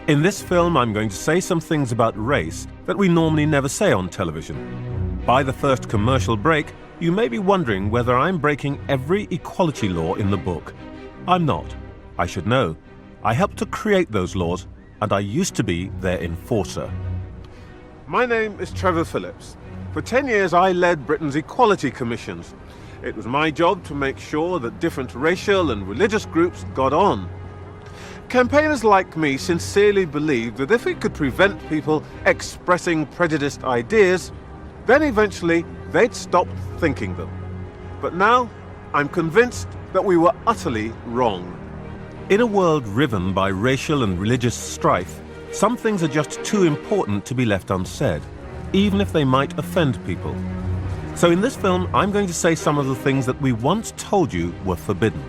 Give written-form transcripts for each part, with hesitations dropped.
In this film, I'm going to say some things about race that we normally never say on television. By the first commercial break, you may be wondering whether I'm breaking every equality law in the book. I'm not. I should know. I helped to create those laws, and I used to be their enforcer. My name is Trevor Phillips. For 10 years, I led Britain's equality commissions. It was my job to make sure that different racial and religious groups got on. Campaigners like me sincerely believed that if we could prevent people expressing prejudiced ideas, then eventually they'd stop thinking them. But now, I'm convinced that we were utterly wrong. In a world riven by racial and religious strife, some things are just too important to be left unsaid, even if they might offend people. So in this film, I'm going to say some of the things that we once told you were forbidden.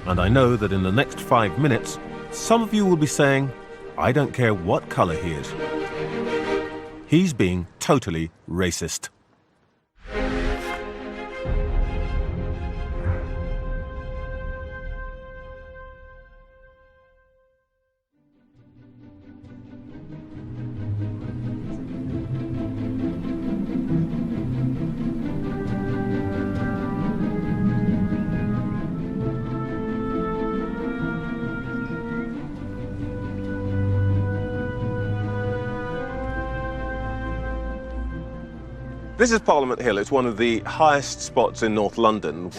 And I know that in the next 5 minutes, some of you will be saying, I don't care what colour he is. He's being totally racist. This is Parliament Hill. It's one of the highest spots in North London.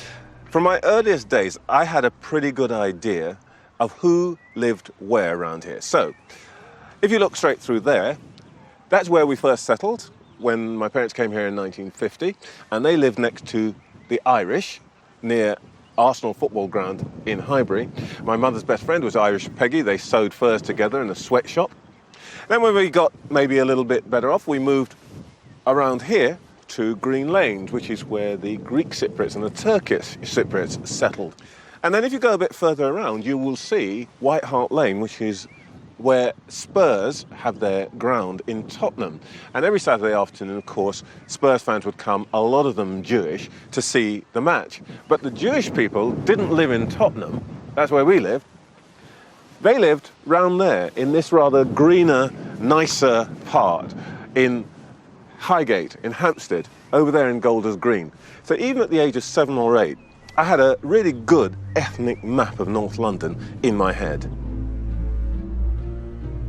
From my earliest days, I had a pretty good idea of who lived where around here. So, if you look straight through there, that's where we first settled when my parents came here in 1950, and they lived next to the Irish, near Arsenal football ground in Highbury. My mother's best friend was Irish Peggy. They sewed furs together in a sweatshop. Then when we got maybe a little bit better off, we moved around here to Green Lanes, which is where the Greek Cypriots and the Turkish Cypriots settled. And then if you go a bit further around, you will see White Hart Lane, which is where Spurs have their ground in Tottenham. And every Saturday afternoon, of course, Spurs fans would come, a lot of them Jewish, to see the match. But the Jewish people didn't live in Tottenham. That's where we live. They lived round there, in this rather greener, nicer part, in Highgate, in Hampstead, over there in Golders Green. So even at the age of 7 or 8, I had a really good ethnic map of North London in my head.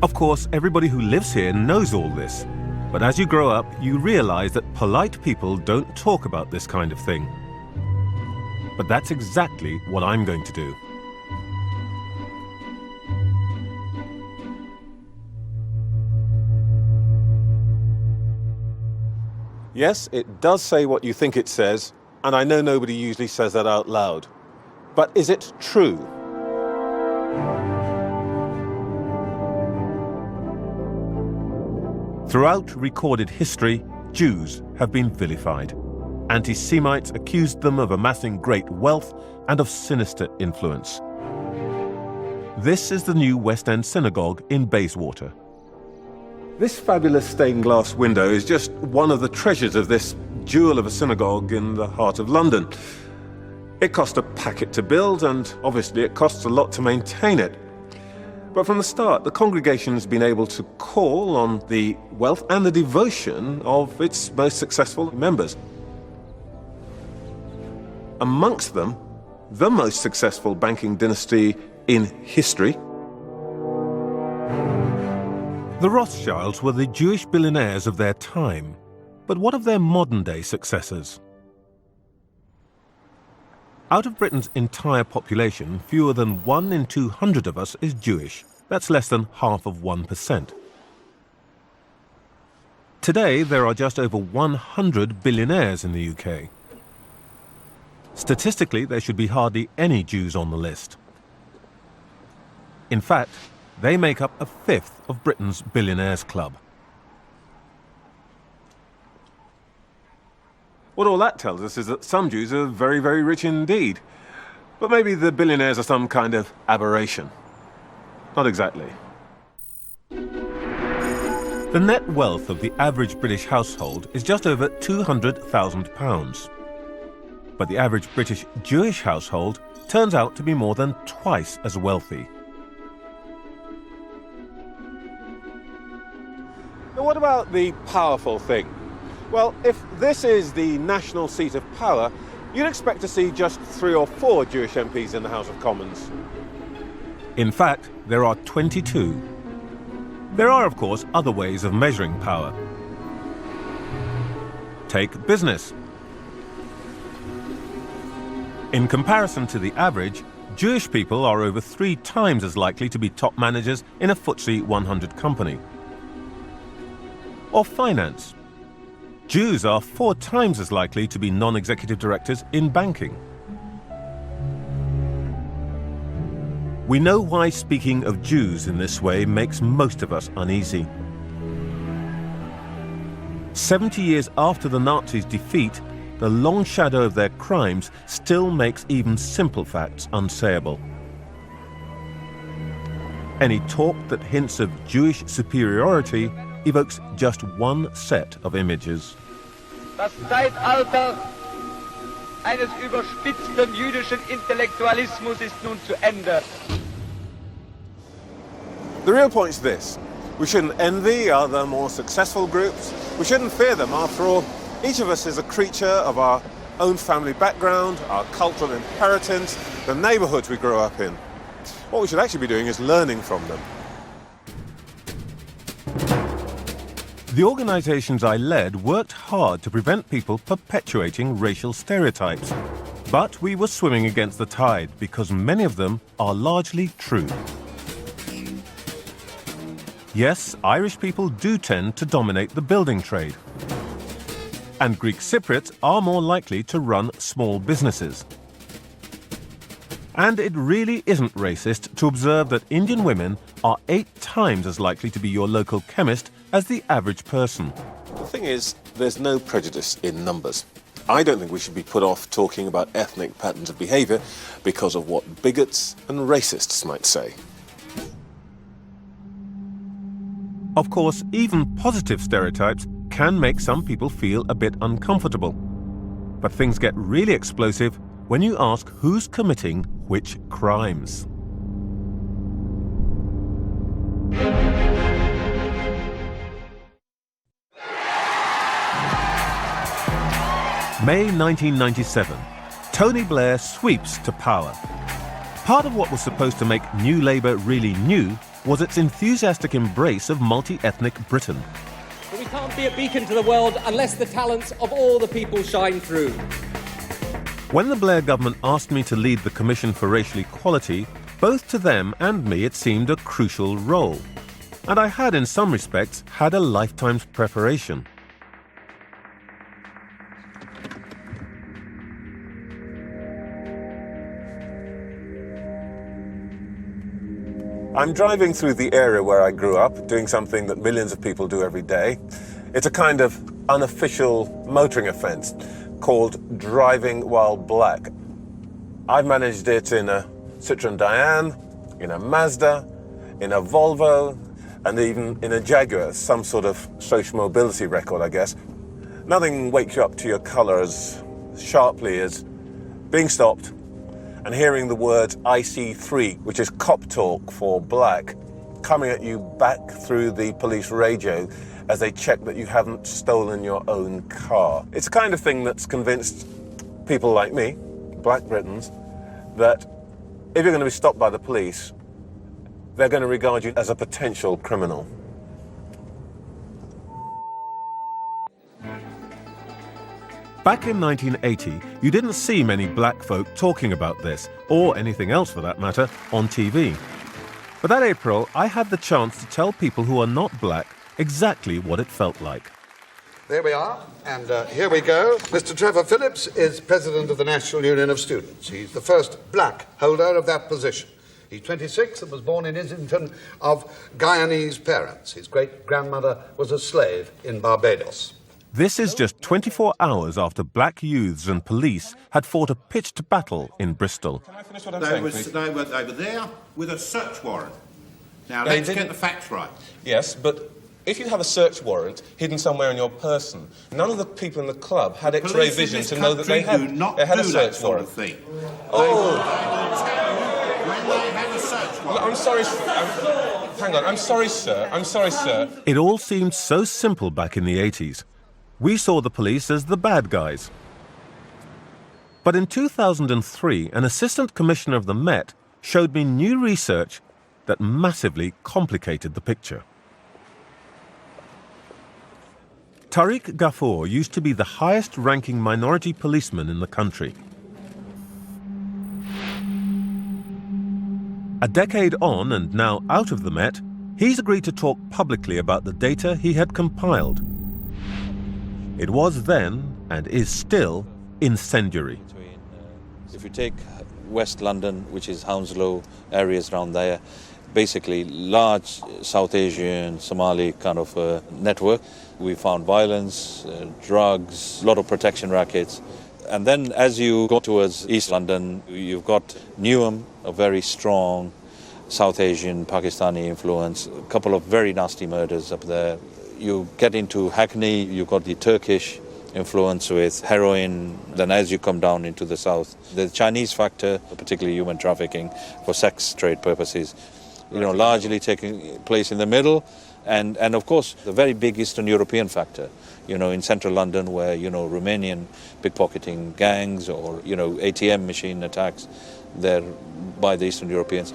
Of course, everybody who lives here knows all this. But as you grow up, you realise that polite people don't talk about this kind of thing. But that's exactly what I'm going to do. Yes, it does say what you think it says, and I know nobody usually says that out loud. But is it true? Throughout recorded history, Jews have been vilified. Anti-Semites accused them of amassing great wealth and of sinister influence. This is the new West End Synagogue in Bayswater. This fabulous stained glass window is just one of the treasures of this jewel of a synagogue in the heart of London. It cost a packet to build, and obviously it costs a lot to maintain it. But from the start, the congregation has been able to call on the wealth and the devotion of its most successful members. Amongst them, the most successful banking dynasty in history. The Rothschilds were the Jewish billionaires of their time. But what of their modern-day successors? Out of Britain's entire population, fewer than 1 in 200 of us is Jewish. That's less than half of 1%. Today, there are just over 100 billionaires in the UK. Statistically, there should be hardly any Jews on the list. In fact, they make up a fifth of Britain's billionaires club. What all that tells us is that some Jews are very, very rich indeed. But maybe the billionaires are some kind of aberration. Not exactly. The net wealth of the average British household is just over £200,000. But the average British Jewish household turns out to be more than twice as wealthy. But what about the powerful thing? Well, if this is the national seat of power, you'd expect to see just 3 or 4 Jewish MPs in the House of Commons. In fact, there are 22. There are, of course, other ways of measuring power. Take business. In comparison to the average, Jewish people are over 3 times as likely to be top managers in a FTSE 100 company. Or finance. Jews are 4 times as likely to be non-executive directors in banking. We know why speaking of Jews in this way makes most of us uneasy. 70 years after the Nazis' defeat, the long shadow of their crimes still makes even simple facts unsayable. Any talk that hints of Jewish superiority evokes just one set of images. Das Zeitalter eines überspitzten jüdischen Intellektualismus ist nun zu Ende. The real point's this. We shouldn't envy other more successful groups. We shouldn't fear them. After all, each of us is a creature of our own family background, our cultural inheritance, the neighbourhoods we grew up in. What we should actually be doing is learning from them. The organisations I led worked hard to prevent people perpetuating racial stereotypes. But we were swimming against the tide because many of them are largely true. Yes, Irish people do tend to dominate the building trade. And Greek Cypriots are more likely to run small businesses. And it really isn't racist to observe that Indian women are 8 times as likely to be your local chemist as the average person. The thing is, there's no prejudice in numbers. I don't think we should be put off talking about ethnic patterns of behaviour because of what bigots and racists might say. Of course, even positive stereotypes can make some people feel a bit uncomfortable. But things get really explosive when you ask who's committing which crimes. May 1997, Tony Blair sweeps to power. Part of what was supposed to make New Labour really new was its enthusiastic embrace of multi-ethnic Britain. But we can't be a beacon to the world unless the talents of all the people shine through. When the Blair government asked me to lead the Commission for Racial Equality, both to them and me it seemed a crucial role. And I had, in some respects, had a lifetime's preparation. I'm driving through the area where I grew up, doing something that millions of people do every day. It's a kind of unofficial motoring offence called driving while black. I've managed it in a Citroën Diane, in a Mazda, in a Volvo, and even in a Jaguar, some sort of social mobility record, I guess. Nothing wakes you up to your colour as sharply as being stopped and hearing the words IC3, which is cop talk for black, coming at you back through the police radio as they check that you haven't stolen your own car. It's the kind of thing that's convinced people like me, black Britons, that if you're going to be stopped by the police, they're going to regard you as a potential criminal. Back in 1980, you didn't see many black folk talking about this, or anything else for that matter, on TV. But that April, I had the chance to tell people who are not black exactly what it felt like. There we are, and here we go. Mr. Trevor Phillips is president of the National Union of Students. He's the first black holder of that position. He's 26 and was born in Islington of Guyanese parents. His great-grandmother was a slave in Barbados. This is just 24 hours after black youths and police had fought a pitched battle in Bristol. Can I finish what I'm saying, please? They were there with a search warrant. Now, let's get the facts right. Yes, but if you have a search warrant hidden somewhere in your person, none of the people in the club had X-ray vision to know that they had a search warrant. They will tell you when they have a search I'm sorry. Hang on. I'm sorry, sir. I'm sorry, sir. It all seemed so simple back in the 80s. We saw the police as the bad guys. But in 2003, an assistant commissioner of the Met showed me new research that massively complicated the picture. Tariq Ghafoor used to be the highest-ranking minority policeman in the country. A decade on and now out of the Met, he's agreed to talk publicly about the data he had compiled. It was then, and is still, incendiary. If you take West London, which is Hounslow, areas around there, basically large South Asian, Somali kind of network. We found violence, drugs, a lot of protection rackets. And then as you go towards East London, you've got Newham, a very strong South Asian, Pakistani influence, a couple of very nasty murders up there. You get into Hackney, you've got the Turkish influence with heroin. Then as you come down into the south, the Chinese factor, particularly human trafficking for sex trade purposes, largely taking place in the middle. And of course, the very big Eastern European factor, in central London where, Romanian pickpocketing gangs or, ATM machine attacks, they're by the Eastern Europeans.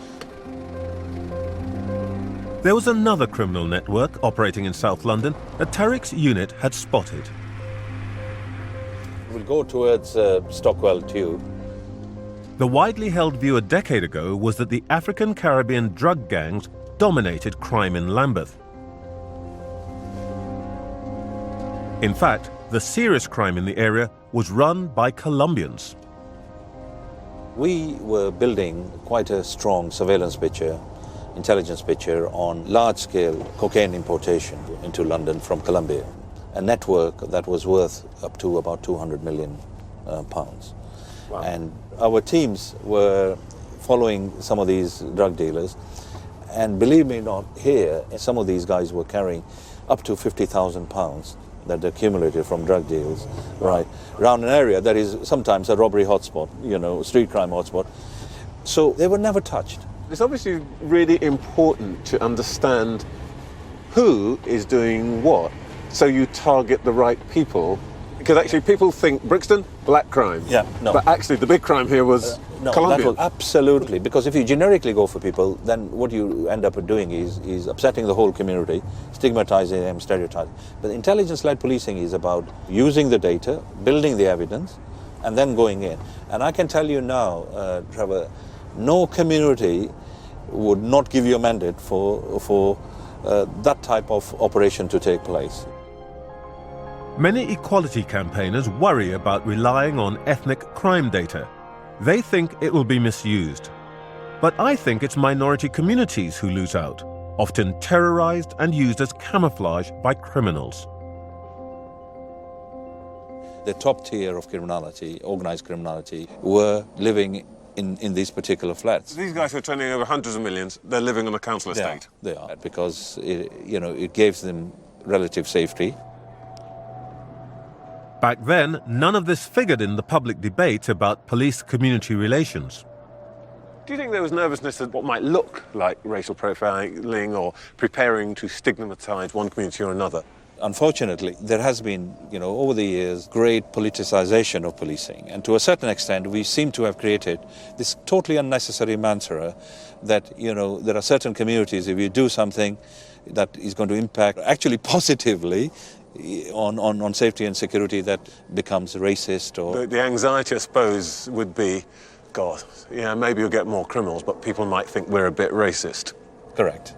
There was another criminal network operating in South London that Tariq's unit had spotted. We'll go towards Stockwell Tube. The widely held view a decade ago was that the African-Caribbean drug gangs dominated crime in Lambeth. In fact, the serious crime in the area was run by Colombians. We were building quite a strong surveillance picture, intelligence picture on large-scale cocaine importation into London from Colombia, a network that was worth up to about 200 million pounds. Wow. And our teams were following some of these drug dealers, and believe me or not, here, some of these guys were carrying up to 50,000 pounds that accumulated from drug deals, right, around an area that is sometimes a robbery hotspot, street crime hotspot. So they were never touched. It's obviously really important to understand who is doing what, so you target the right people. Because actually people think Brixton, black crime. Yeah, no. But actually the big crime here was Colombian. Absolutely, because if you generically go for people, then what you end up doing is upsetting the whole community, stigmatizing them, stereotyping. But intelligence-led policing is about using the data, building the evidence, and then going in. And I can tell you now, Trevor, no community would not give you a mandate for that type of operation to take place. Many equality campaigners worry about relying on ethnic crime data. They think it will be misused. But I think it's minority communities who lose out, often terrorized and used as camouflage by criminals. The top tier of criminality, organized criminality, were living in these particular flats. These guys who are turning over hundreds of millions, they're living on a council estate. They are, because it gives them relative safety. Back then, none of this figured in the public debate about police-community relations. Do you think there was nervousness at what might look like racial profiling or preparing to stigmatize one community or another? Unfortunately, there has been, over the years, great politicization of policing. And to a certain extent, we seem to have created this totally unnecessary mantra that, there are certain communities, if you do something that is going to impact actually positively on safety and security, that becomes racist. Or the anxiety, I suppose, would be, God, maybe you'll get more criminals, but people might think we're a bit racist. Correct.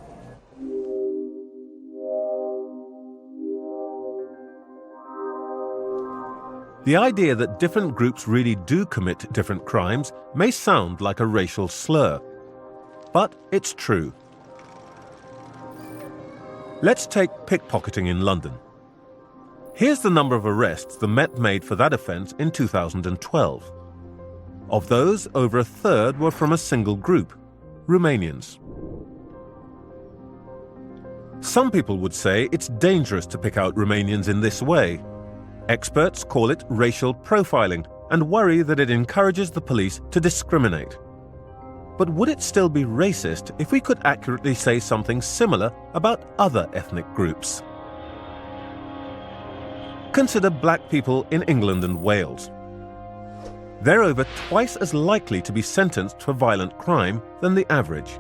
The idea that different groups really do commit different crimes may sound like a racial slur, but it's true. Let's take pickpocketing in London. Here's the number of arrests the Met made for that offence in 2012. Of those, over a third were from a single group, Romanians. Some people would say it's dangerous to pick out Romanians in this way. Experts call it racial profiling and worry that it encourages the police to discriminate. But would it still be racist if we could accurately say something similar about other ethnic groups? Consider black people in England and Wales. They're over twice as likely to be sentenced for violent crime than the average,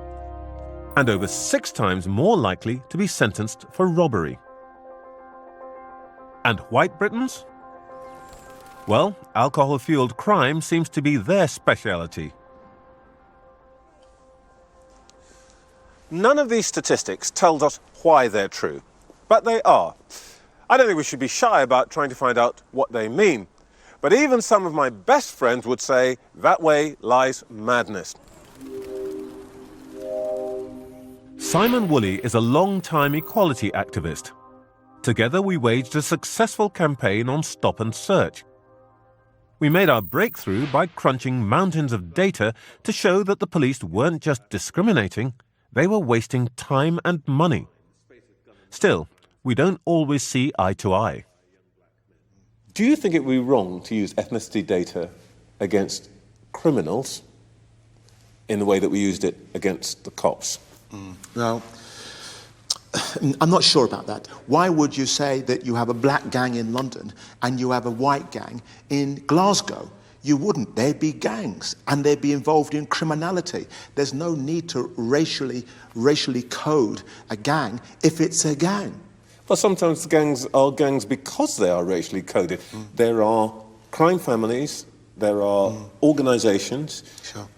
and over 6 times more likely to be sentenced for robbery. And white Britons? Well, alcohol-fueled crime seems to be their speciality. None of these statistics tells us why they're true, but they are. I don't think we should be shy about trying to find out what they mean. But even some of my best friends would say that way lies madness. Simon Woolley is a long-time equality activist. Together we waged a successful campaign on Stop and Search. We made our breakthrough by crunching mountains of data to show that the police weren't just discriminating, they were wasting time and money. Still, we don't always see eye to eye. Do you think it would be wrong to use ethnicity data against criminals in the way that we used it against the cops? Well, I'm not sure about that. Why would you say that you have a black gang in London and you have a white gang in Glasgow? You wouldn't. They'd be gangs and they'd be involved in criminality. There's no need to racially code a gang if it's a gang. Well, sometimes gangs are gangs because they are racially coded. There are crime families, there are organisations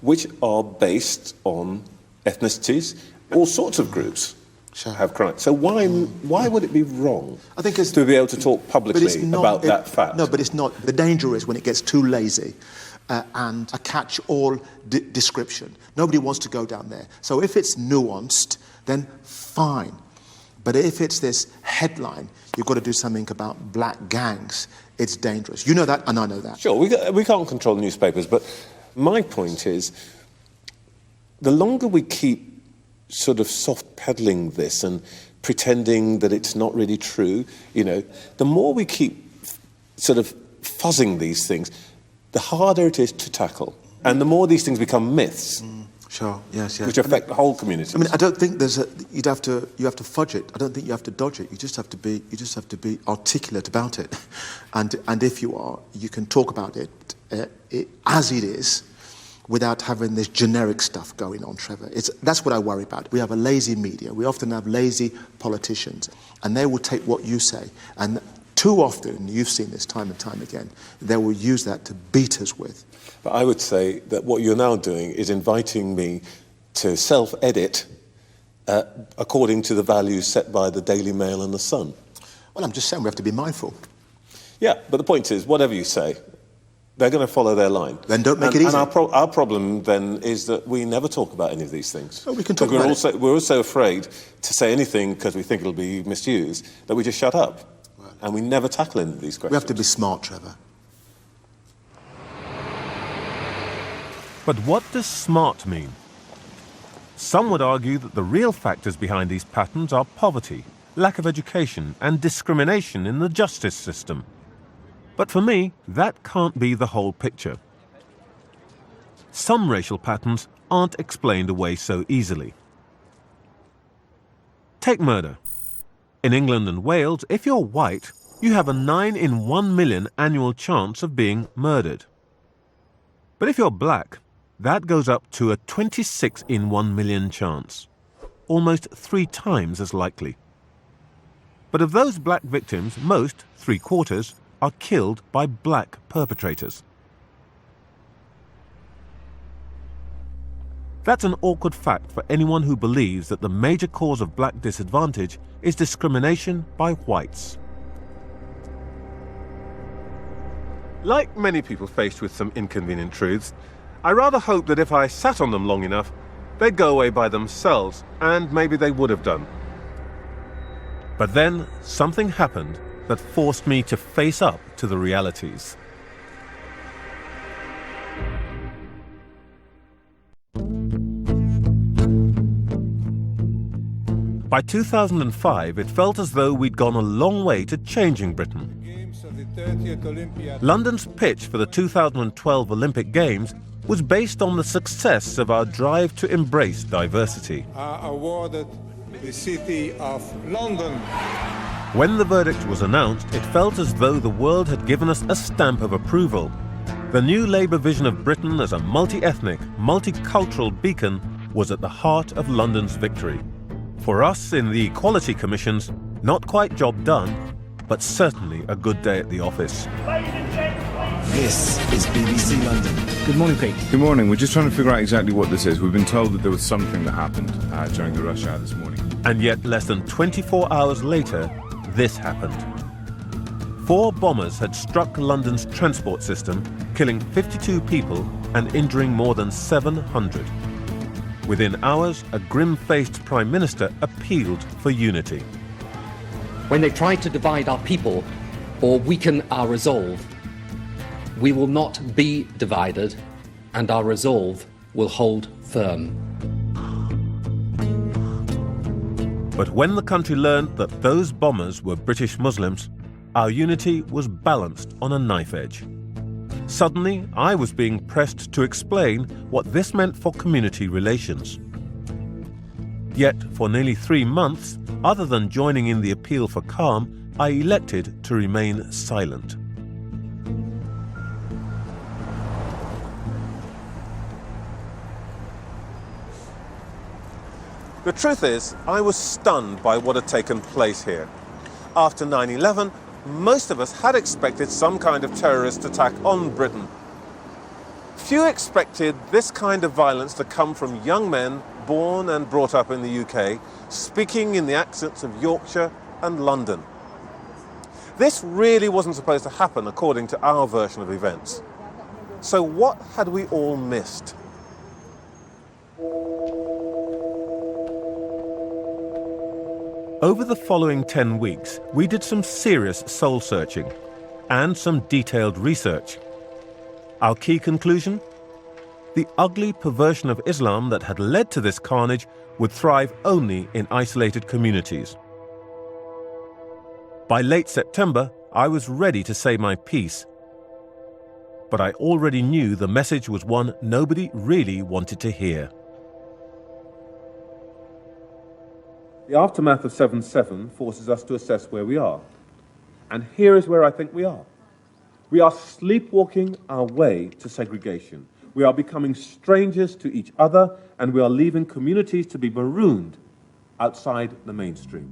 which are based on ethnicities. All sorts of groups have crime. So why would it be wrong I think it's, to be able to talk publicly about that fact? No, but it's not. The danger is when it gets too lazy and a catch-all description. Nobody wants to go down there. So if it's nuanced, then fine. But if it's this headline, you've got to do something about black gangs, it's dangerous. You know that, and I know that. Sure, we can't control newspapers, but my point is, the longer we keep sort of soft-peddling this and pretending that it's not really true, the more we keep sort of fuzzing these things, the harder it is to tackle. And the more these things become myths. Sure, yes. Which affect the whole community. I mean, I don't think you have to fudge it. I don't think you have to dodge it. You just have to be articulate about it. And if you are, you can talk about it as it is, without having this generic stuff going on, Trevor. That's what I worry about. We have a lazy media. We often have lazy politicians, and they will take what you say, and too often, you've seen this time and time again, they will use that to beat us with. But I would say that what you're now doing is inviting me to self-edit according to the values set by the Daily Mail and the Sun. Well, I'm just saying we have to be mindful. Yeah, but the point is, whatever you say, they're going to follow their line. Then don't make it easy. And our problem then is that we never talk about any of these things. Oh, we can talk about it. We're also afraid to say anything because we think it'll be misused, that we just shut up. Right. And we never tackle any of these questions. We have to be smart, Trevor. But what does smart mean? Some would argue that the real factors behind these patterns are poverty, lack of education, and discrimination in the justice system. But for me, that can't be the whole picture. Some racial patterns aren't explained away so easily. Take murder. In England and Wales, if you're white, you have a 9 in 1 million annual chance of being murdered. But if you're black, that goes up to a 26 in 1 million chance, almost 3 times as likely. But of those black victims, most, 3/4, are killed by black perpetrators. That's an awkward fact for anyone who believes that the major cause of black disadvantage is discrimination by whites. Like many people faced with some inconvenient truths, I rather hope that if I sat on them long enough, they'd go away by themselves, and maybe they would have done. But then something happened that forced me to face up to the realities. By 2005, it felt as though we'd gone a long way to changing Britain. London's pitch for the 2012 Olympic Games was based on the success of our drive to embrace diversity. Are awarded the City of London. When the verdict was announced, it felt as though the world had given us a stamp of approval. The new Labour vision of Britain as a multi-ethnic, multicultural beacon was at the heart of London's victory. For us in the Equality Commissions, not quite job done, but certainly a good day at the office. This is BBC London. Good morning, Pete. Good morning. We're just trying to figure out exactly what this is. We've been told that there was something that happened during the rush hour this morning. And yet, less than 24 hours later, this happened. 4 bombers had struck London's transport system, killing 52 people and injuring more than 700. Within hours, a grim-faced Prime Minister appealed for unity. When they try to divide our people or weaken our resolve, we will not be divided, and our resolve will hold firm. But when the country learned that those bombers were British Muslims, our unity was balanced on a knife edge. Suddenly, I was being pressed to explain what this meant for community relations. Yet, for nearly 3 months, other than joining in the appeal for calm, I elected to remain silent. The truth is, I was stunned by what had taken place here. After 9/11, most of us had expected some kind of terrorist attack on Britain. Few expected this kind of violence to come from young men born and brought up in the UK, speaking in the accents of Yorkshire and London. This really wasn't supposed to happen according to our version of events. So what had we all missed? Over the following 10 weeks, we did some serious soul-searching and some detailed research. Our key conclusion? The ugly perversion of Islam that had led to this carnage would thrive only in isolated communities. By late September, I was ready to say my piece. But I already knew the message was one nobody really wanted to hear. The aftermath of 7/7 forces us to assess where we are. And here is where I think we are. We are sleepwalking our way to segregation. We are becoming strangers to each other, and we are leaving communities to be marooned outside the mainstream.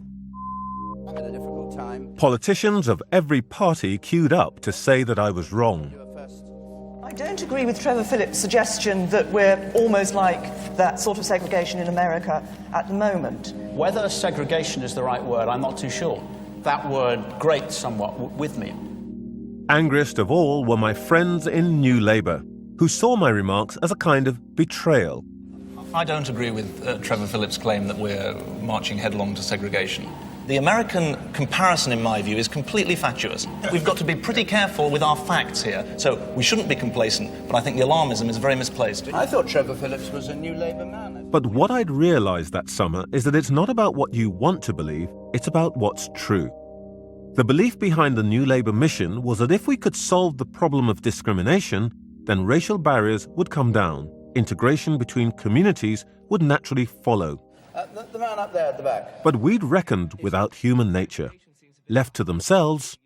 I'm in a difficult time. Politicians of every party queued up to say that I was wrong. I don't agree with Trevor Phillips' suggestion that we're almost like that sort of segregation in America at the moment. Whether segregation is the right word, I'm not too sure. That word grates somewhat with me. Angriest of all were my friends in New Labour, who saw my remarks as a kind of betrayal. I don't agree with Trevor Phillips' claim that we're marching headlong to segregation. The American comparison, in my view, is completely fatuous. We've got to be pretty careful with our facts here, so we shouldn't be complacent, but I think the alarmism is very misplaced. I thought Trevor Phillips was a New Labour man. But what I'd realised that summer is that it's not about what you want to believe, it's about what's true. The belief behind the New Labour mission was that if we could solve the problem of discrimination, then racial barriers would come down, integration between communities would naturally follow. The man up there at the back. But we'd reckoned without human nature. Left to themselves,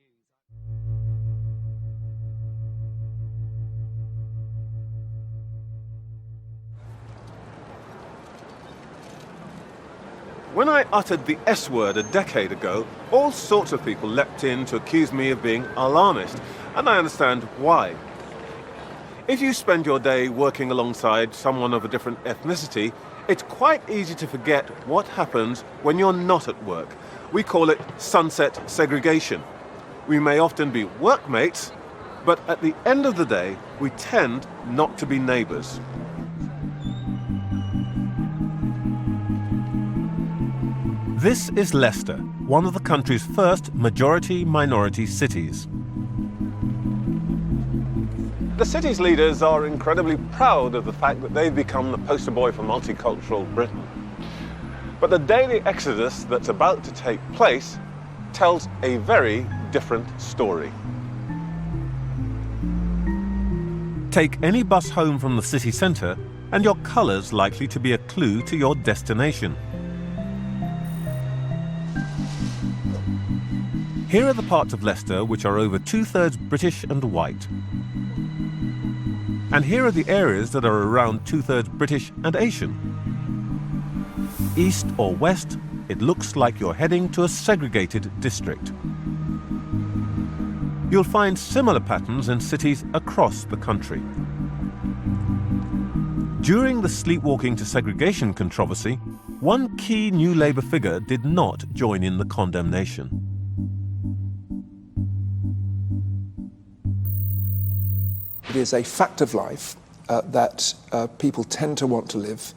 when I uttered the S word a decade ago, all sorts of people leapt in to accuse me of being alarmist, and I understand why. If you spend your day working alongside someone of a different ethnicity, it's quite easy to forget what happens when you're not at work. We call it sunset segregation. We may often be workmates, but at the end of the day, we tend not to be neighbours. This is Leicester, one of the country's first majority-minority cities. The city's leaders are incredibly proud of the fact that they've become the poster boy for multicultural Britain. But the daily exodus that's about to take place tells a very different story. Take any bus home from the city centre and your colour's likely to be a clue to your destination. Here are the parts of Leicester which are over 2/3 British and white. And here are the areas that are around 2/3 British and Asian. East or west, it looks like you're heading to a segregated district. You'll find similar patterns in cities across the country. During the sleepwalking to segregation controversy, one key New Labour figure did not join in the condemnation. It is a fact of life that people tend to want to live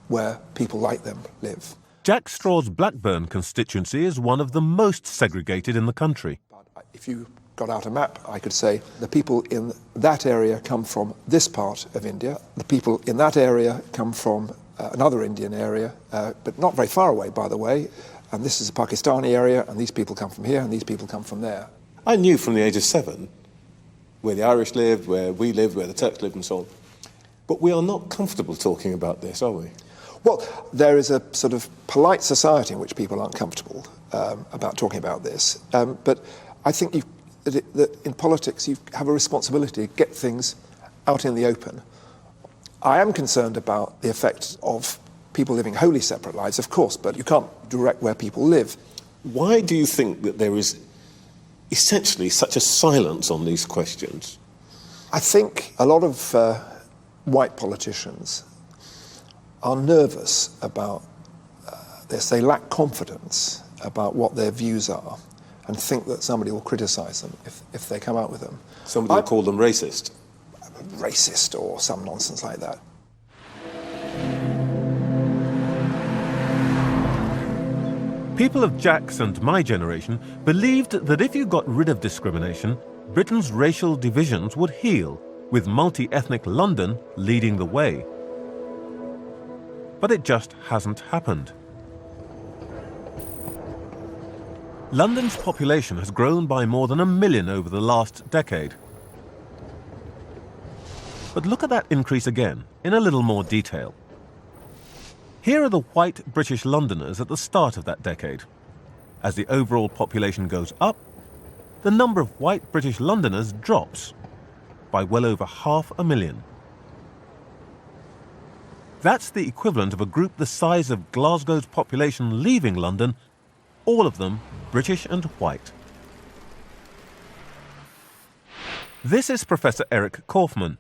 where people like them live. Jack Straw's Blackburn constituency is one of the most segregated in the country. If you got out a map, I could say the people in that area come from this part of India, the people in that area come from another Indian area, but not very far away, by the way, and this is a Pakistani area, and these people come from here, and these people come from there. I knew from the age of 7 where the Irish lived, where we lived, where the Turks lived and so on. But we are not comfortable talking about this, are we? Well, there is a sort of polite society in which people aren't comfortable about talking about this. But I think that in politics you have a responsibility to get things out in the open. I am concerned about the effect of people living wholly separate lives, of course, but you can't direct where people live. Why do you think that there is essentially such a silence on these questions? I think a lot of white politicians are nervous about this. They lack confidence about what their views are and think that somebody will criticise them if they come out with them. Somebody will call them racist? Racist or some nonsense like that. People of Jack's and my generation believed that if you got rid of discrimination, Britain's racial divisions would heal, with multi-ethnic London leading the way. But it just hasn't happened. London's population has grown by more than 1 million over the last decade. But look at that increase again, in a little more detail. Here are the white British Londoners at the start of that decade. As the overall population goes up, the number of white British Londoners drops by well over 500,000. That's the equivalent of a group the size of Glasgow's population leaving London, all of them British and white. This is Professor Eric Kaufmann.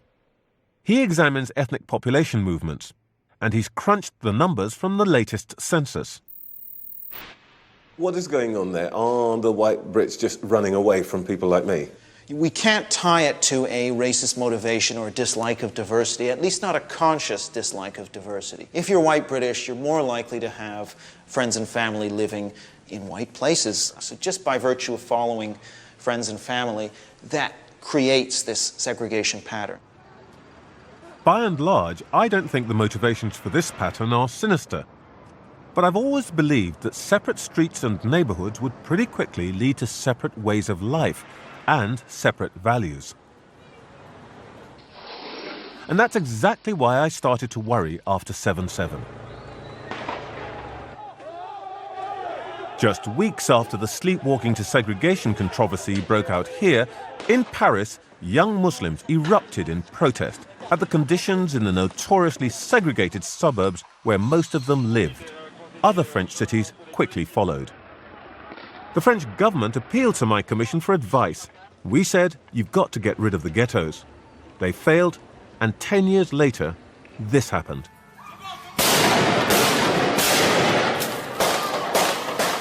He examines ethnic population movements, and he's crunched the numbers from the latest census. What is going on there? Are the white Brits just running away from people like me? We can't tie it to a racist motivation or a dislike of diversity, at least not a conscious dislike of diversity. If you're white British, you're more likely to have friends and family living in white places. So just by virtue of following friends and family, that creates this segregation pattern. By and large, I don't think the motivations for this pattern are sinister. But I've always believed that separate streets and neighbourhoods would pretty quickly lead to separate ways of life and separate values. And that's exactly why I started to worry after 7/7. Just weeks after the sleepwalking to segregation controversy broke out here, in Paris, young Muslims erupted in protest at the conditions in the notoriously segregated suburbs where most of them lived. Other French cities quickly followed. The French government appealed to my commission for advice. We said, you've got to get rid of the ghettos. They failed, and 10 years later, this happened.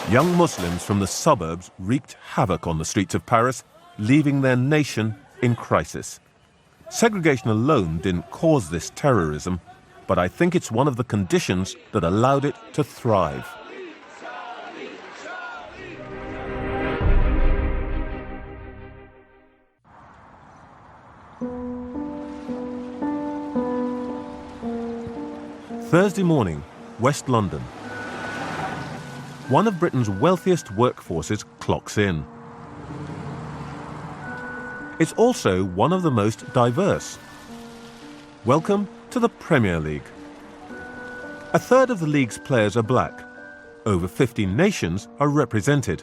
Young Muslims from the suburbs wreaked havoc on the streets of Paris, leaving their nation in crisis. Segregation alone didn't cause this terrorism, but I think it's one of the conditions that allowed it to thrive. Thursday morning, West London. One of Britain's wealthiest workforces clocks in. It's also one of the most diverse. Welcome to the Premier League. A third of the league's players are black. Over 50 nations are represented.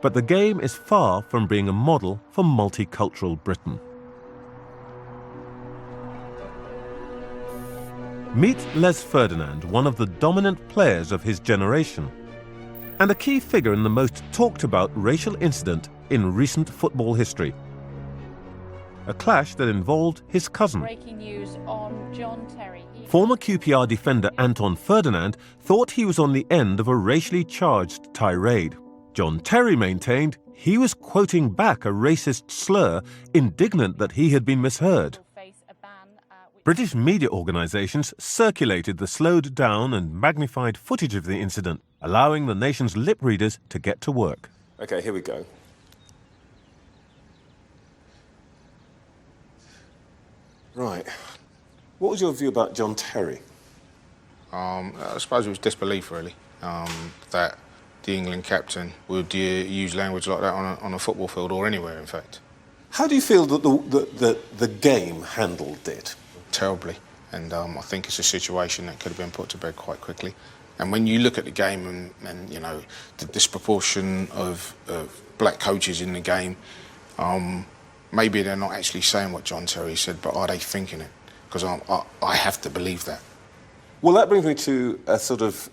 But the game is far from being a model for multicultural Britain. Meet Les Ferdinand, one of the dominant players of his generation, and a key figure in the most talked about racial incident in recent football history. A clash that involved his cousin. Breaking news on John Terry. Former QPR defender Anton Ferdinand thought he was on the end of a racially charged tirade. John Terry maintained he was quoting back a racist slur, indignant that he had been misheard. British media organisations circulated the slowed down and magnified footage of the incident, allowing the nation's lip readers to get to work. Okay, here we go. Right. What was your view about John Terry? I suppose it was disbelief, really, that the England captain would use language like that on a football field or anywhere, in fact. How do you feel that the game handled it? Terribly, and I think it's a situation that could have been put to bed quite quickly. And when you look at the game and you know, the disproportion of black coaches in the game, maybe they're not actually saying what John Terry said, but are they thinking it? Because I have to believe that. Well, that brings me to a sort of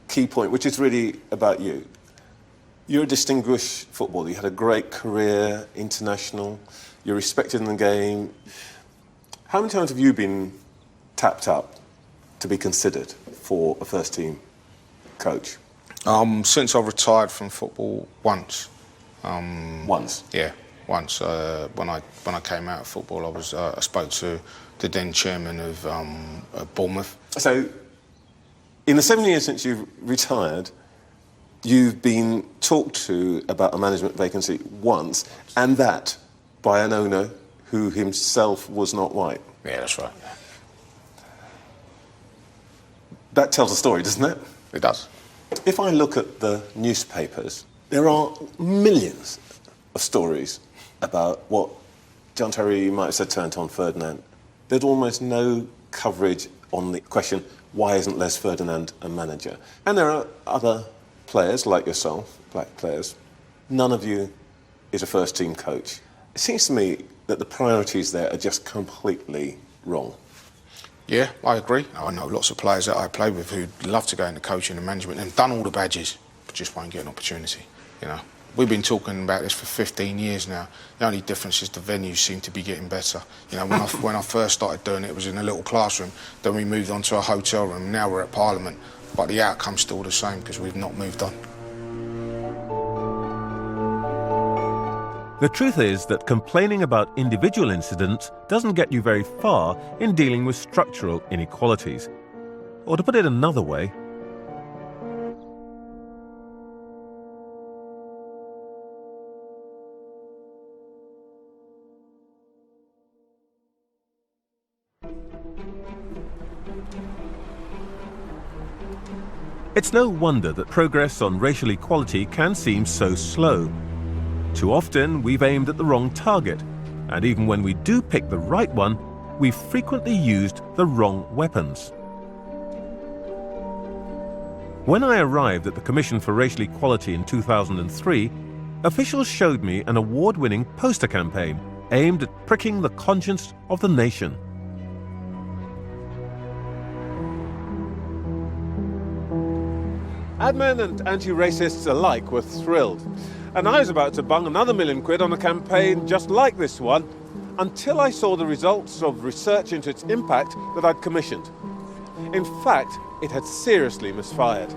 key point, which is really about you. You're a distinguished footballer. You had a great career, international. You're respected in the game. How many times have you been tapped up to be considered for a first-team coach? Since I retired from football, once. Once? Yeah, once. When I came out of football, I spoke to the then chairman of Bournemouth. So, in the 7 years since you've retired, you've been talked to about a management vacancy once, and that by an owner who himself was not white. Yeah, that's right. That tells a story, doesn't it? It does. If I look at the newspapers, there are millions of stories about what John Terry might have said to Anton Ferdinand. There's almost no coverage on the question, why isn't Les Ferdinand a manager? And there are other players like yourself, black players. None of you is a first-team coach. It seems to me that the priorities there are just completely wrong. Yeah, I agree. I know lots of players that I play with who'd love to go into coaching and management and done all the badges, but just won't get an opportunity, you know. We've been talking about this for 15 years now. The only difference is the venues seem to be getting better. You know, when I first started doing it, it was in a little classroom. Then we moved on to a hotel room. Now we're at Parliament. But the outcome's still the same because we've not moved on. The truth is that complaining about individual incidents doesn't get you very far in dealing with structural inequalities. Or to put it another way, it's no wonder that progress on racial equality can seem so slow. Too often, we've aimed at the wrong target, and even when we do pick the right one, we've frequently used the wrong weapons. When I arrived at the Commission for Racial Equality in 2003, officials showed me an award-winning poster campaign aimed at pricking the conscience of the nation. Admen and anti-racists alike were thrilled, and I was about to bung another £1 million on a campaign just like this one, until I saw the results of research into its impact that I'd commissioned. In fact, it had seriously misfired.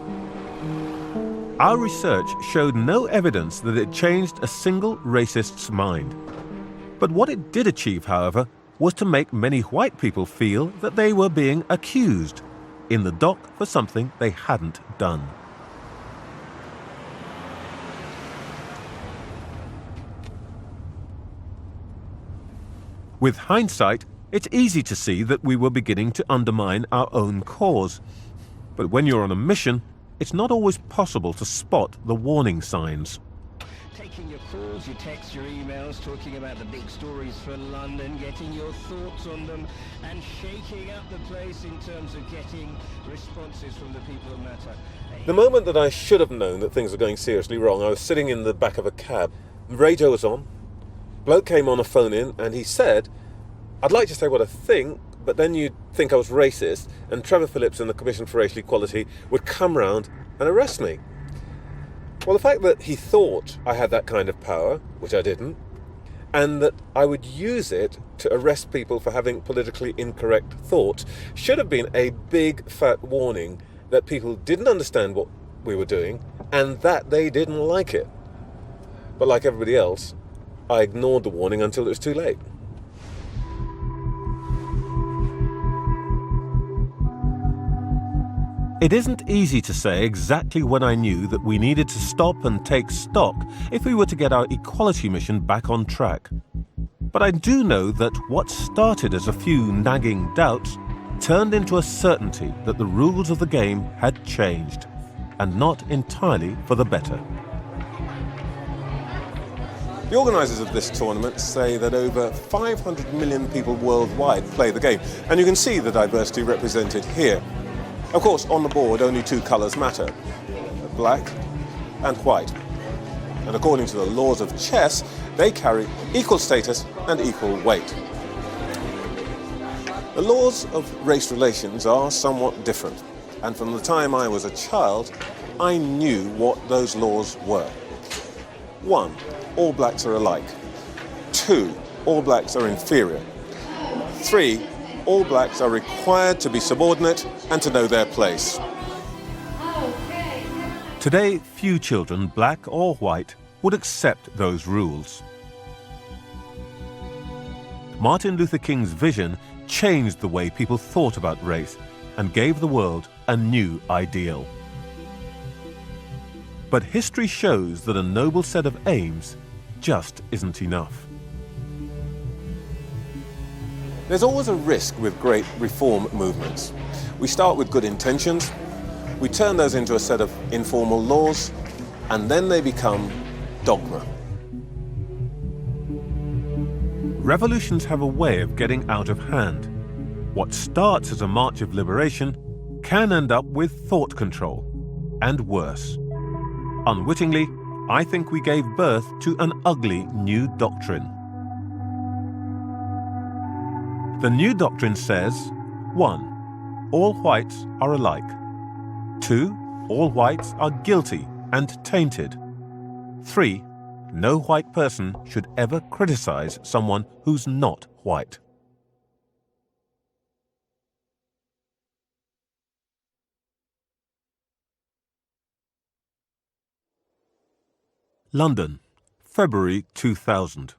Our research showed no evidence that it changed a single racist's mind. But what it did achieve, however, was to make many white people feel that they were being accused in the dock for something they hadn't done. With hindsight, it's easy to see that we were beginning to undermine our own cause. But when you're on a mission, it's not always possible to spot the warning signs. taking your calls, your texts, your emails, talking about the big stories for London, getting your thoughts on them, and shaking up the place in terms of getting responses from the people that matter. The moment that I should have known that things were going seriously wrong, I was sitting in the back of a cab. The radio was on. Bloke came on a phone in and he said, "I'd like to say what I think, but then you'd think I was racist, and Trevor Phillips and the Commission for Racial Equality would come round and arrest me." Well, the fact that he thought I had that kind of power, which I didn't, and that I would use it to arrest people for having politically incorrect thoughts should have been a big fat warning that people didn't understand what we were doing and that they didn't like it. But like everybody else, I ignored the warning until it was too late. It isn't easy to say exactly when I knew that we needed to stop and take stock if we were to get our equality mission back on track. But I do know that what started as a few nagging doubts turned into a certainty that the rules of the game had changed, and not entirely for the better. The organisers of this tournament say that over 500 million people worldwide play the game, and you can see the diversity represented here. Of course, on the board, only two colours matter, black and white. And according to the laws of chess, they carry equal status and equal weight. The laws of race relations are somewhat different, and from the time I was a child, I knew what those laws were. 1, all blacks are alike. 2, all blacks are inferior. 3, all blacks are required to be subordinate and to know their place. Today, few children, black or white, would accept those rules. Martin Luther King's vision changed the way people thought about race and gave the world a new ideal. But history shows that a noble set of aims just isn't enough. There's always a risk with great reform movements. We start with good intentions, we turn those into a set of informal laws, and then they become dogma. Revolutions have a way of getting out of hand. What starts as a march of liberation can end up with thought control, and worse. Unwittingly, I think we gave birth to an ugly new doctrine. The new doctrine says, 1, all whites are alike. 2, all whites are guilty and tainted. 3, no white person should ever criticize someone who's not white. London, February 2000.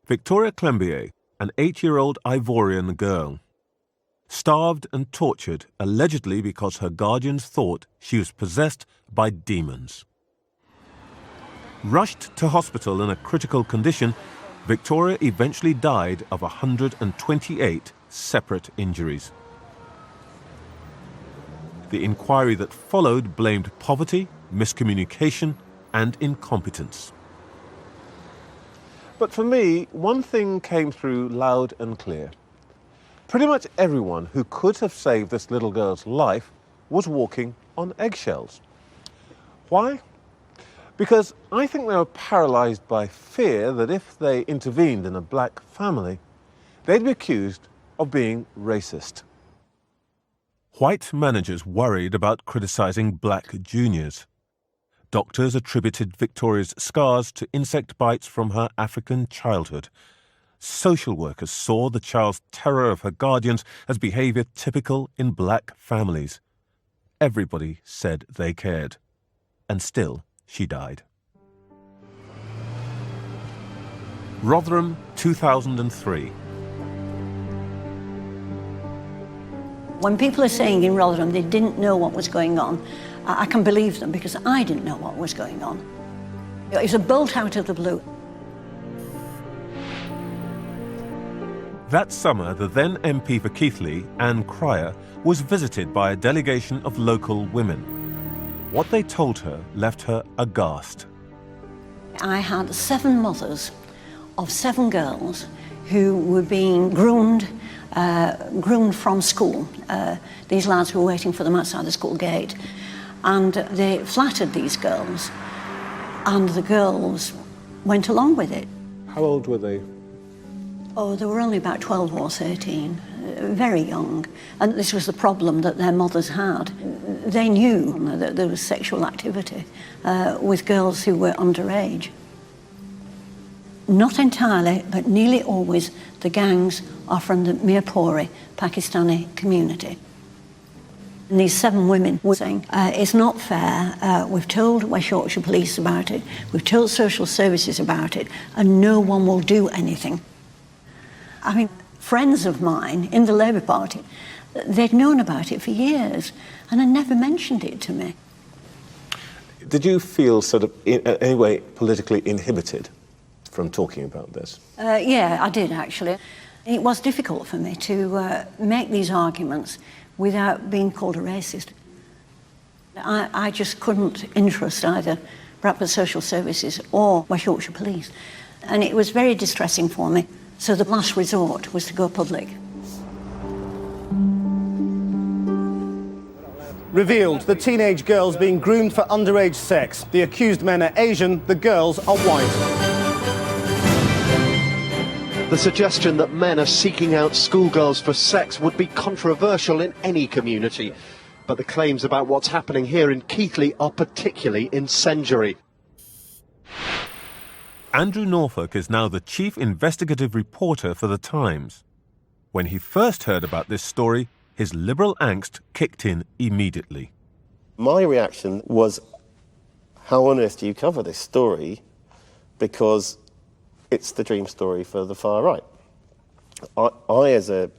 Victoria Clembier, an 8-year-old Ivorian girl, starved and tortured allegedly because her guardians thought she was possessed by demons. Rushed to hospital in a critical condition, Victoria eventually died of 128 separate injuries. The inquiry that followed blamed poverty, miscommunication, and incompetence. But for me, one thing came through loud and clear. Pretty much everyone who could have saved this little girl's life was walking on eggshells. Why? Because I think they were paralyzed by fear that if they intervened in a black family, they'd be accused of being racist. White managers worried about criticizing black juniors. Doctors attributed Victoria's scars to insect bites from her African childhood. Social workers saw the child's terror of her guardians as behavior typical in black families. Everybody said they cared. And still, she died. Rotherham, 2003. When people are saying in Rotherham they didn't know what was going on, I can believe them because I didn't know what was going on. It was a bolt out of the blue. That summer, the then MP for Keighley, Anne Cryer, was visited by a delegation of local women. What they told her left her aghast. I had 7 mothers of 7 girls who were being groomed from school. These lads were waiting for them outside the school gate, and they flattered these girls, and the girls went along with it. How old were they? Oh, they were only about 12 or 13, very young. And this was the problem that their mothers had. They knew that there was sexual activity with girls who were underage. Not entirely, but nearly always, the gangs are from the Mirpuri Pakistani community. And these 7 women were saying, it's not fair, we've told West Yorkshire Police about it, we've told social services about it, and no one will do anything. I mean, friends of mine in the Labour Party, they'd known about it for years, and had never mentioned it to me. Did you feel sort of, in any way, politically inhibited from talking about this? Yeah, I did, actually. It was difficult for me to make these arguments without being called a racist. I just couldn't interest either Bradford Social Services or West Yorkshire Police. And it was very distressing for me. So the last resort was to go public. Revealed, the teenage girls being groomed for underage sex. The accused men are Asian, the girls are white. The suggestion that men are seeking out schoolgirls for sex would be controversial in any community. But the claims about what's happening here in Keighley are particularly incendiary. Andrew Norfolk is now the chief investigative reporter for The Times. When he first heard about this story, his liberal angst kicked in immediately. My reaction was, how on earth do you cover this story? Because it's the dream story for the far right. I as a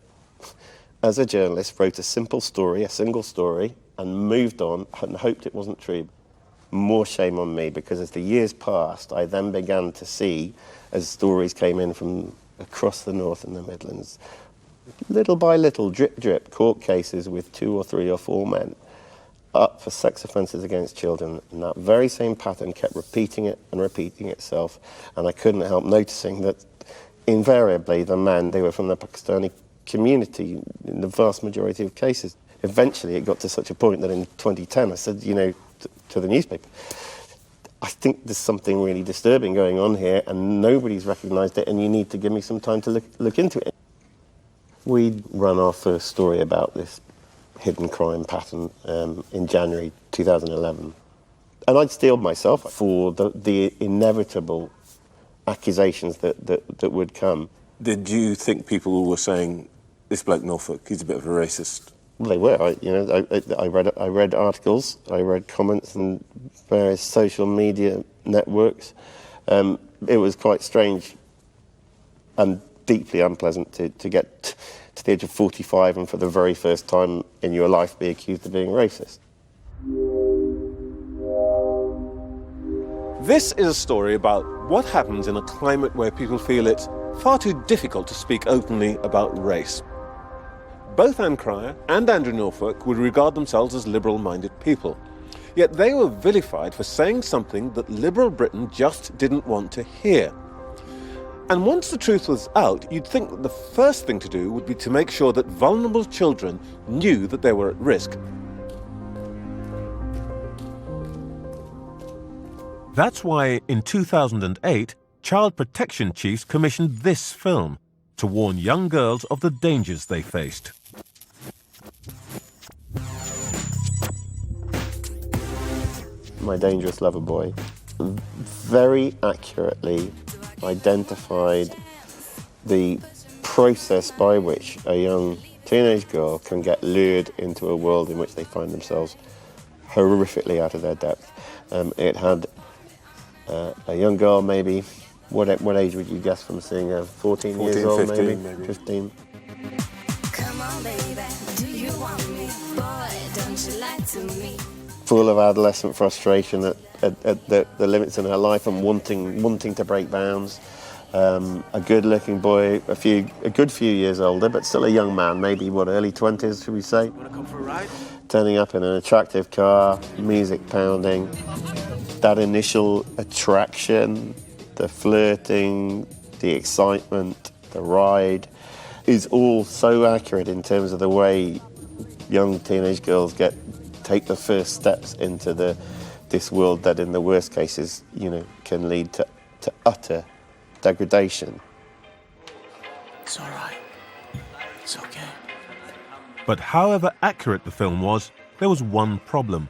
journalist, wrote a simple story, a single story, and moved on and hoped it wasn't true. More shame on me, because as the years passed, I then began to see, as stories came in from across the North and the Midlands, little by little, drip, drip, court cases with 2 or 3 or 4 men up for sex offences against children, and that very same pattern kept repeating it and repeating itself, and I couldn't help noticing that invariably the men, they were from the Pakistani community in the vast majority of cases. Eventually it got to such a point that in 2010 I said, to the newspaper, I think there's something really disturbing going on here and nobody's recognised it, and you need to give me some time to look into it. We'd run our first story about this hidden crime pattern in January 2011. And I'd steeled myself for the inevitable accusations that would come. Did you think people were saying, this bloke Norfolk, he's a bit of a racist? Well, they were. I read articles, I read comments on various social media networks. It was quite strange and deeply unpleasant to get to the age of 45 and for the very first time in your life be accused of being racist. This is a story about what happens in a climate where people feel it's far too difficult to speak openly about race. Both Anne Cryer and Andrew Norfolk would regard themselves as liberal-minded people. Yet they were vilified for saying something that liberal Britain just didn't want to hear. And once the truth was out, you'd think that the first thing to do would be to make sure that vulnerable children knew that they were at risk. That's why, in 2008, child protection chiefs commissioned this film to warn young girls of the dangers they faced. My Dangerous Lover Boy very accurately identified the process by which a young teenage girl can get lured into a world in which they find themselves horrifically out of their depth. It had a young girl, maybe, what age would you guess from seeing her? 14 years old, 15, maybe? 15. Come on, baby, do you want me? Boy, don't you lie to me. Full of adolescent frustration at the limits in her life and wanting to break bounds. A good-looking boy, a good few years older, but still a young man, maybe, early 20s, should we say? Wanna come for a ride? turning up in an attractive car, music pounding, that initial attraction, the flirting, the excitement, the ride, is all so accurate in terms of the way young teenage girls take the first steps into this world that in the worst cases, can lead to utter degradation. It's all right. It's okay. But however accurate the film was, there was one problem.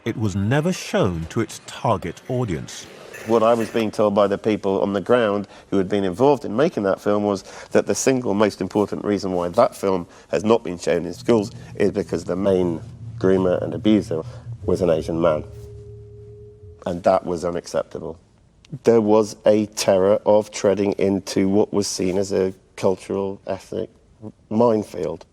It was never shown to its target audience. What I was being told by the people on the ground who had been involved in making that film was that the single most important reason why that film has not been shown in schools is because the main groomer and abuser was an Asian man. And that was unacceptable. There was a terror of treading into what was seen as a cultural, ethnic minefield.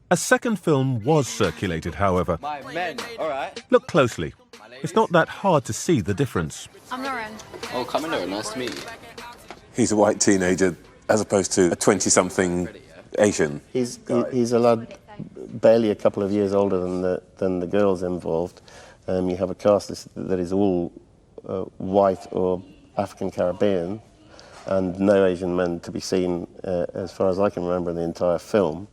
A second film was circulated, however. My men, all right. Look closely. It's not that hard to see the difference. I'm Lauren. Oh, come in, Lauren. Nice to meet you. He's a white teenager as opposed to a 20-something Asian. He's a lad barely a couple of years older than the girls involved. You have a cast that is all white or African Caribbean, and no Asian men to be seen, as far as I can remember, in the entire film.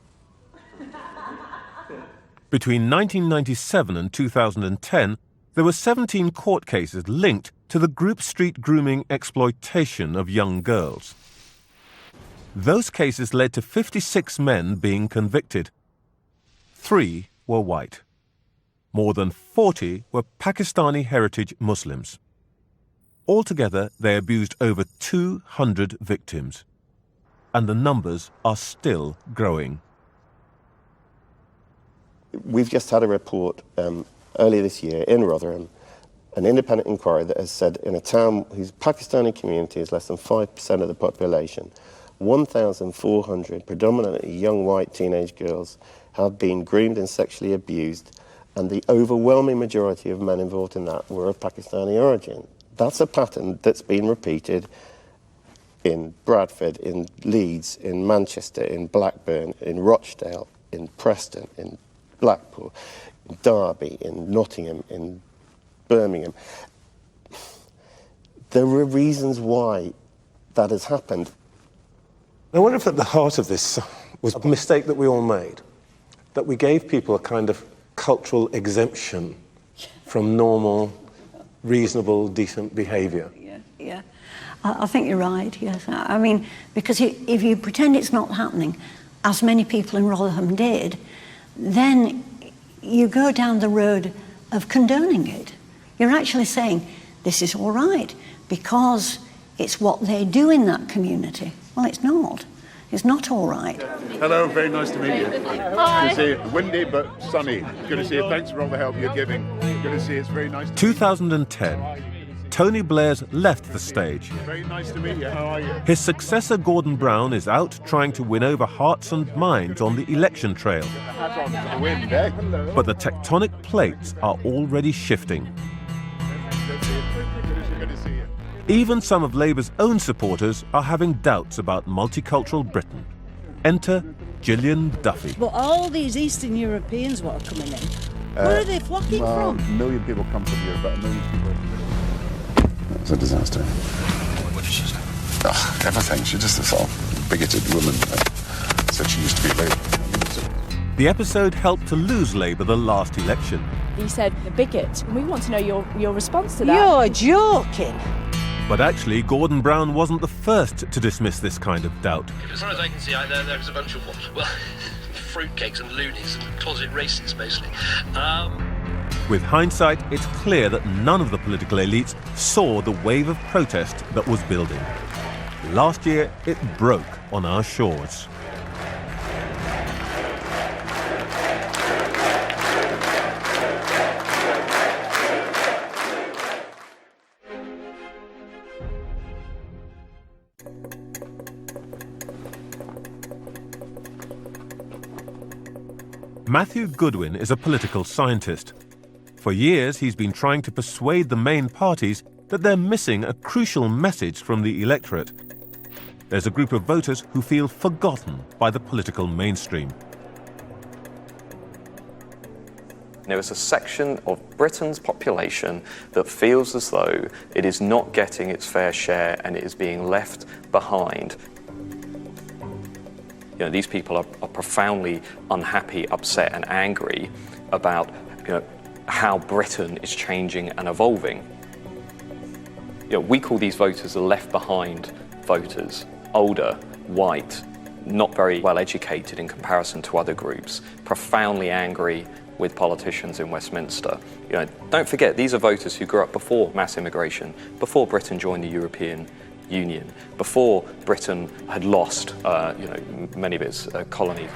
Between 1997 and 2010, there were 17 court cases linked to the Group Street grooming exploitation of young girls. Those cases led to 56 men being convicted. 3 were white. More than 40 were Pakistani heritage Muslims. Altogether, they abused over 200 victims. And the numbers are still growing. We've just had a report earlier this year in Rotherham, an independent inquiry that has said in a town whose Pakistani community is less than 5% of the population, 1,400 predominantly young white teenage girls have been groomed and sexually abused, and the overwhelming majority of men involved in that were of Pakistani origin. That's a pattern that's been repeated in Bradford, in Leeds, in Manchester, in Blackburn, in Rochdale, in Preston, in Blackpool, in Derby, in Nottingham, in Birmingham. There are reasons why that has happened. I wonder if at the heart of this was a mistake that we all made, that we gave people a kind of cultural exemption from normal, reasonable, decent behaviour. Yeah. I think you're right, yes. I mean, because if you pretend it's not happening, as many people in Rotherham did, then you go down the road of condoning it. You're actually saying, this is all right, because it's what they do in that community. Well, it's not. It's not all right. Hello, very nice to meet you. Hi. Good to see you. Windy but sunny. Good to see you. Thanks for all the help you're giving. Good to see you. It's very nice to 2010. Tony Blair's left the stage. Very nice to meet you. How are you? His successor, Gordon Brown, is out trying to win over hearts and minds on the election trail. Hat on for the wind, eh? Hello. But the tectonic plates are already shifting. Good to see you. Even some of Labour's own supporters are having doubts about multicultural Britain. Enter Gillian Duffy. But all these Eastern Europeans what are coming in, where are they flocking from? A million people come from here, about a million people. It's a disaster. What did she say? Everything. She's just this all bigoted woman. Said she used to be Labour. The episode helped to lose Labour the last election. You said a bigot, and we want to know your response to that. You're joking. But actually, Gordon Brown wasn't the first to dismiss this kind of doubt. As far as I can see, there's a bunch of, well, fruitcakes and loonies and closet racists, basically. With hindsight, it's clear that none of the political elites saw the wave of protest that was building. Last year, it broke on our shores. Matthew Goodwin is a political scientist. For years, he's been trying to persuade the main parties that they're missing a crucial message from the electorate. There's a group of voters who feel forgotten by the political mainstream. There is a section of Britain's population that feels as though it is not getting its fair share and it is being left behind. You know, these people are profoundly unhappy, upset and angry about, you know, how Britain is changing and evolving. You know, we call these voters the left behind voters, older, white, not very well educated in comparison to other groups, profoundly angry with politicians in Westminster. You know, don't forget, these are voters who grew up before mass immigration, before Britain joined the European Union, before Britain had lost, you know, many of its colonies.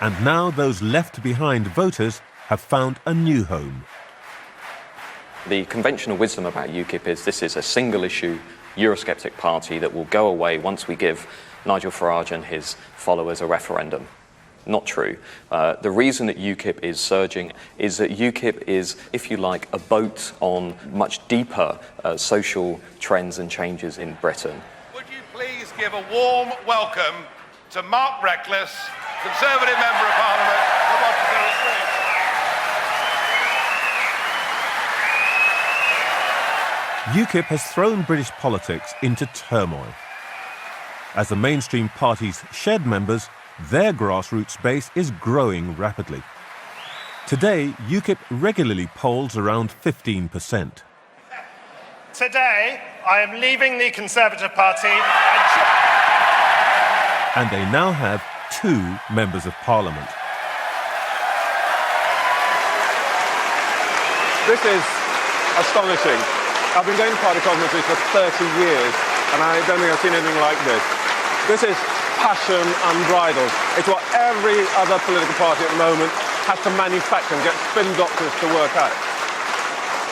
And now those left behind voters have found a new home. The conventional wisdom about UKIP is this is a single issue Eurosceptic party that will go away once we give Nigel Farage and his followers a referendum. Not true. The reason that UKIP is surging is that UKIP is, if you like, a boat on much deeper social trends and changes in Britain. Would you please give a warm welcome to Mark Reckless, Conservative Member of Parliament for Rochester Street. UKIP has thrown British politics into turmoil. As the mainstream parties shed members, their grassroots base is growing rapidly. Today, UKIP regularly polls around 15%. Today, I am leaving the Conservative Party And they now have 2 members of Parliament. This is astonishing. I've been going to party conferences for 30 years, and I don't think I've seen anything like this. This is passion unbridled. It's what every other political party at the moment has to manufacture and get spin doctors to work out.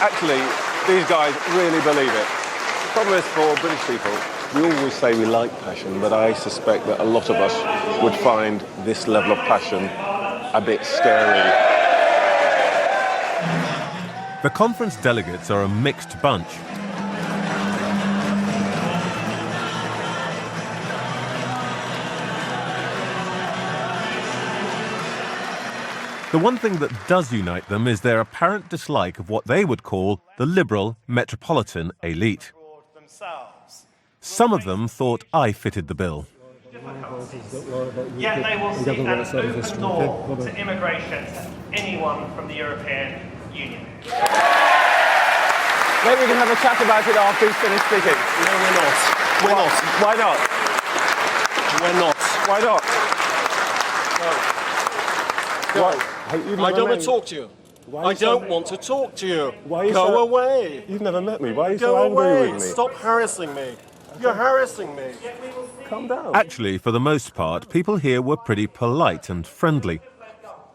Actually, these guys really believe it. The problem is for British people, we always say we like passion, but I suspect that a lot of us would find this level of passion a bit scary. The conference delegates are a mixed bunch. The one thing that does unite them is their apparent dislike of what they would call the liberal metropolitan elite. Some of them thought I fitted the bill. Yet they will see an open door to immigration to anyone from the European Union. Maybe we can have a chat about it after he's finished speaking. No, we're not. We're not. Why not? We're not. Why not? Go. Why? I don't want to talk to you. I don't want to talk to you. Why are you Go so... away. You've never met me. Why are you Go so angry away. with me? Stop harassing me. You're harassing me. Calm down. Actually, for the most part, people here were pretty polite and friendly.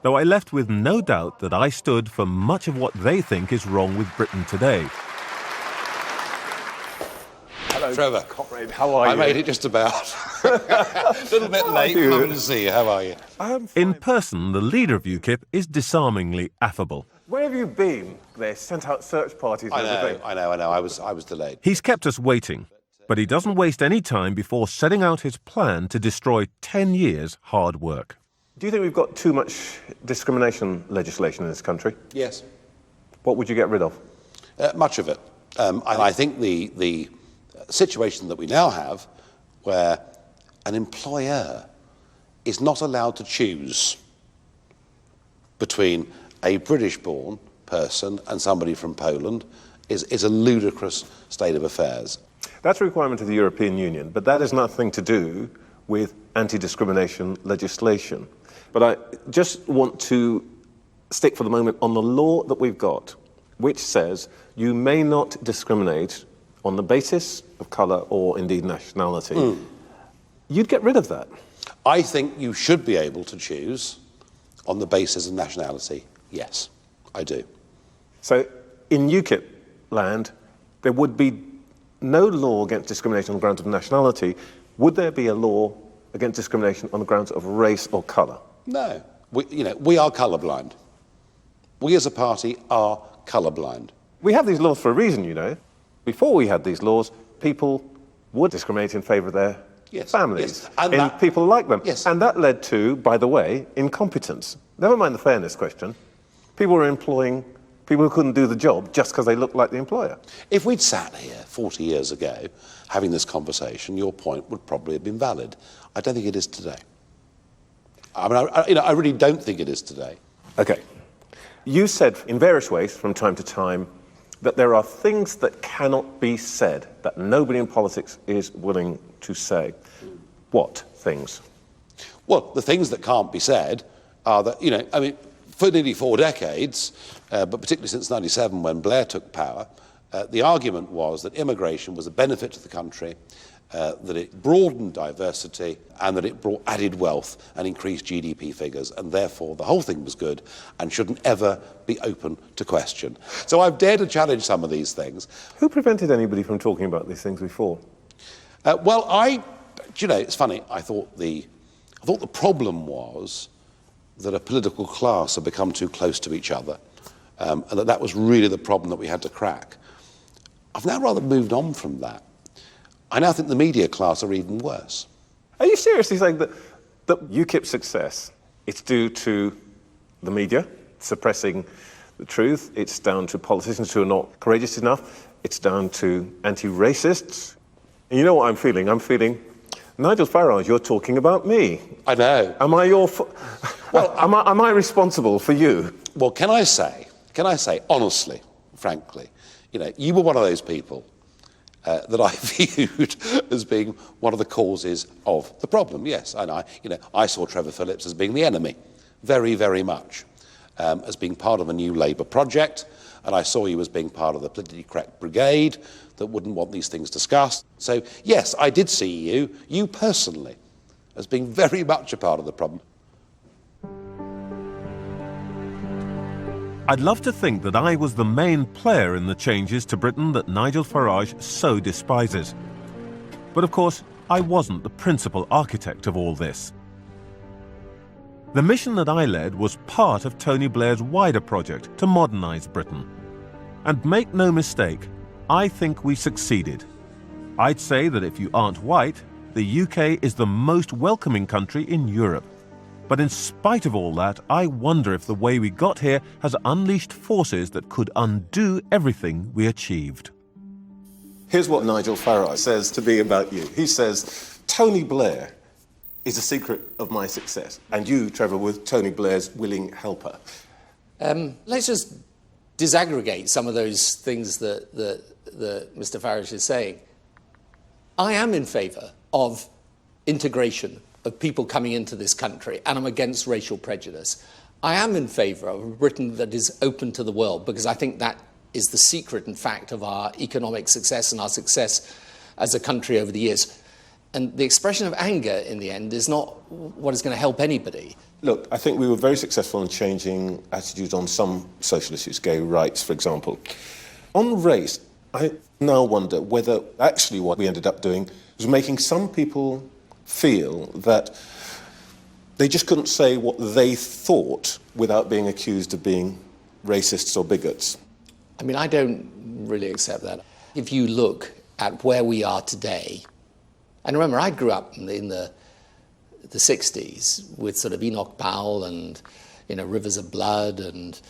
Though I left with no doubt that I stood for much of what they think is wrong with Britain today. Hello, Trevor. Comrade, how are you? I made it just about. A little bit late. Coming to see you. How are you? In person, the leader of UKIP is disarmingly affable. Where have you been? They sent out search parties and everything. I know. I was delayed. He's kept us waiting, but he doesn't waste any time before setting out his plan to destroy 10 years' hard work. Do you think we've got too much discrimination legislation in this country? Yes. What would you get rid of? Much of it. And I think the situation that we now have, where an employer is not allowed to choose between a British-born person and somebody from Poland, is a ludicrous state of affairs. That's a requirement of the European Union, but that has nothing to do with anti-discrimination legislation. But I just want to stick for the moment on the law that we've got, which says you may not discriminate on the basis of colour or indeed nationality. You'd get rid of that. I think you should be able to choose on the basis of nationality. Yes, I do. So in UKIP land, there would be no law against discrimination on the grounds of nationality. Would there be a law against discrimination on the grounds of race or colour? No. We are colourblind. We as a party are colourblind. We have these laws for a reason, you know. Before we had these laws, people would discriminate in favour of their families. Yes. And people like them. Yes. And that led to, by the way, incompetence. Never mind the fairness question. People were employing people who couldn't do the job just because they looked like the employer. If we'd sat here 40 years ago having this conversation, your point would probably have been valid. I don't think it is today. I mean, I really don't think it is today. Okay. You said in various ways from time to time that there are things that cannot be said, that nobody in politics is willing to say. What things? Well, the things that can't be said are that, I mean, for nearly 4 decades, but particularly since 1997 when Blair took power, the argument was that immigration was a benefit to the country, that it broadened diversity and that it brought added wealth and increased GDP figures, and therefore the whole thing was good and shouldn't ever be open to question. So I've dared to challenge some of these things. Who prevented anybody from talking about these things before? It's funny, I thought the problem was that a political class had become too close to each other, and that was really the problem that we had to crack. I've now rather moved on from that. I now think the media class are even worse. Are you seriously saying that UKIP's success, it's due to the media suppressing the truth, it's down to politicians who are not courageous enough, it's down to anti-racists? And you know what I'm feeling? I'm feeling, Nigel Farage, you're talking about me. I know. Am I am I responsible for you? Well, can I say honestly, frankly, you were one of those people that I viewed as being one of the causes of the problem. Yes, and I saw Trevor Phillips as being the enemy, very, very much, as being part of a new Labour project, and I saw you as being part of the politically correct brigade that wouldn't want these things discussed. So, yes, I did see you personally, as being very much a part of the problem. I'd love to think that I was the main player in the changes to Britain that Nigel Farage so despises. But of course, I wasn't the principal architect of all this. The mission that I led was part of Tony Blair's wider project to modernise Britain. And make no mistake, I think we succeeded. I'd say that if you aren't white, the UK is the most welcoming country in Europe. But in spite of all that, I wonder if the way we got here has unleashed forces that could undo everything we achieved. Here's what Nigel Farage says to me about you. He says, Tony Blair is the secret of my success, and you, Trevor, were Tony Blair's willing helper. Let's just disaggregate some of those things that Mr. Farage is saying. I am in favour of integration of people coming into this country, and I'm against racial prejudice. I am in favour of a Britain that is open to the world, because I think that is the secret, in fact, of our economic success and our success as a country over the years. And the expression of anger, in the end, is not what is going to help anybody. Look, I think we were very successful in changing attitudes on some social issues, gay rights, for example. On race, I now wonder whether actually what we ended up doing was making some people feel that they just couldn't say what they thought without being accused of being racists or bigots. I mean, I don't really accept that. If you look at where we are today, and remember, I grew up in the 60s with sort of Enoch Powell and, Rivers of Blood and,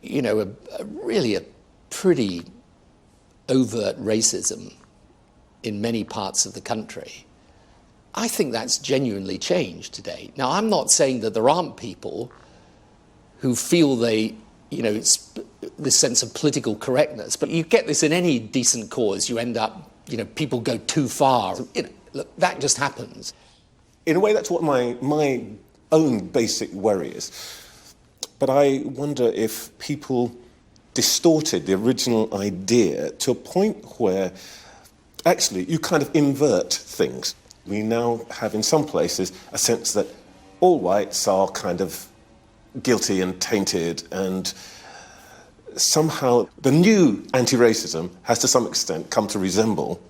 really a pretty overt racism in many parts of the country. I think that's genuinely changed today. Now, I'm not saying that there aren't people who feel it's this sense of political correctness, but you get this in any decent cause. You end up, people go too far. Look, that just happens. In a way, that's what my own basic worry is. But I wonder if people distorted the original idea to a point where actually you kind of invert things. We now have in some places a sense that all whites are kind of guilty and tainted, and somehow the new anti-racism has to some extent come to resemble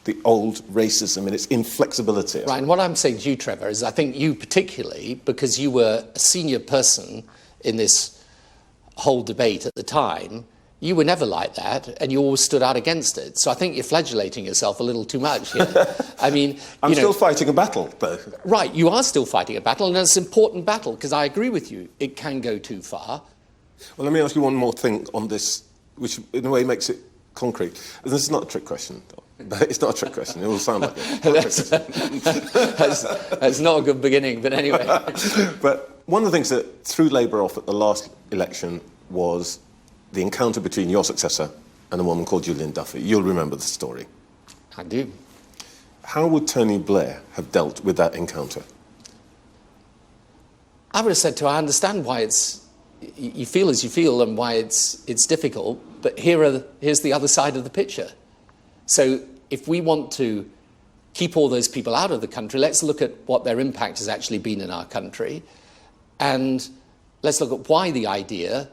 the old racism in its inflexibility. Right, and what I'm saying to you, Trevor, is I think you particularly, because you were a senior person in this whole debate at the time, You were never like that, and you always stood out against it. So I think you're flagellating yourself a little too much here. I mean, I'm still fighting a battle, though. Right, you are still fighting a battle, and it's an important battle, because I agree with you. It can go too far. Well, let me ask you one more thing on this, which in a way makes it concrete. This is not a trick question, though. It's not a trick question. It will sound like it. That's not a good beginning, but anyway. But one of the things that threw Labour off at the last election was the encounter between your successor and a woman called Julian Duffy. You'll remember the story. I do. How would Tony Blair have dealt with that encounter? I would have said to her, I understand why you feel as you feel and why it's difficult, but here's the other side of the picture. So if we want to keep all those people out of the country, let's look at what their impact has actually been in our country, and let's look at why the idea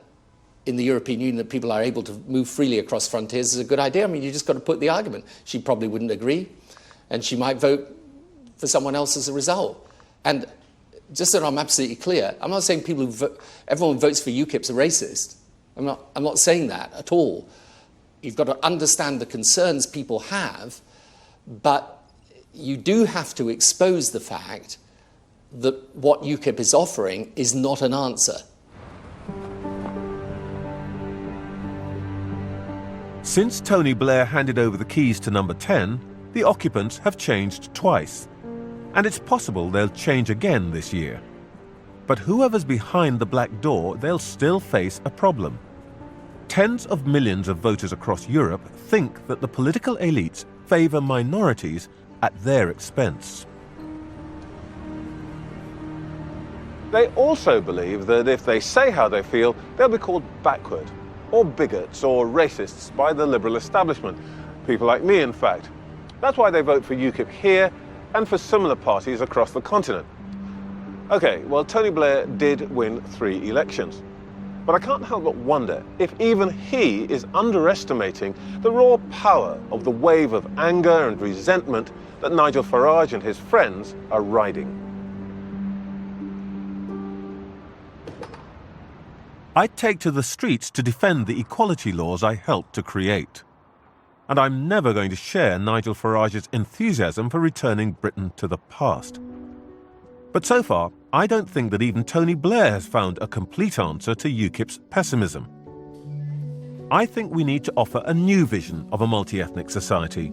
in the European Union that people are able to move freely across frontiers is a good idea. I mean, you just got to put the argument. She probably wouldn't agree, and she might vote for someone else as a result. And just so I'm absolutely clear, I'm not saying everyone who votes for UKIP's a racist. I'm not saying that at all. You've got to understand the concerns people have, but you do have to expose the fact that what UKIP is offering is not an answer. Since Tony Blair handed over the keys to number 10, the occupants have changed twice. And it's possible they'll change again this year. But whoever's behind the black door, they'll still face a problem. Tens of millions of voters across Europe think that the political elites favour minorities at their expense. They also believe that if they say how they feel, they'll be called backward, or bigots, or racists by the liberal establishment. People like me, in fact. That's why they vote for UKIP here and for similar parties across the continent. OK, well, Tony Blair did win 3 elections. But I can't help but wonder if even he is underestimating the raw power of the wave of anger and resentment that Nigel Farage and his friends are riding. I take to the streets to defend the equality laws I helped to create. And I'm never going to share Nigel Farage's enthusiasm for returning Britain to the past. But so far, I don't think that even Tony Blair has found a complete answer to UKIP's pessimism. I think we need to offer a new vision of a multi-ethnic society.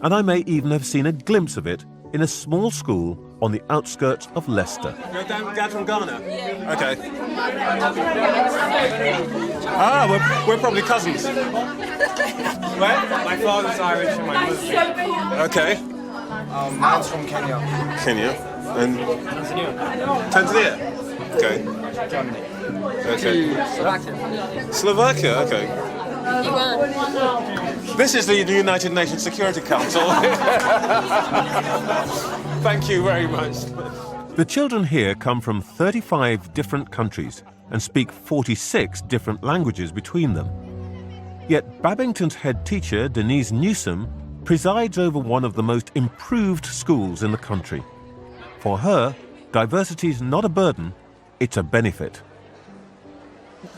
And I may even have seen a glimpse of it in a small school on the outskirts of Leicester. Your dad from Ghana? Okay. Ah, we're probably cousins. Where? My father's Irish and my mother's Indian. Okay. Mine's from Kenya. Kenya? And Tanzania? Okay. Germany. Okay. Slovakia, okay. This is the United Nations Security Council. Thank you very much. The children here come from 35 different countries and speak 46 different languages between them. Yet Babington's head teacher, Denise Newsom, presides over one of the most improved schools in the country. For her, diversity is not a burden, it's a benefit.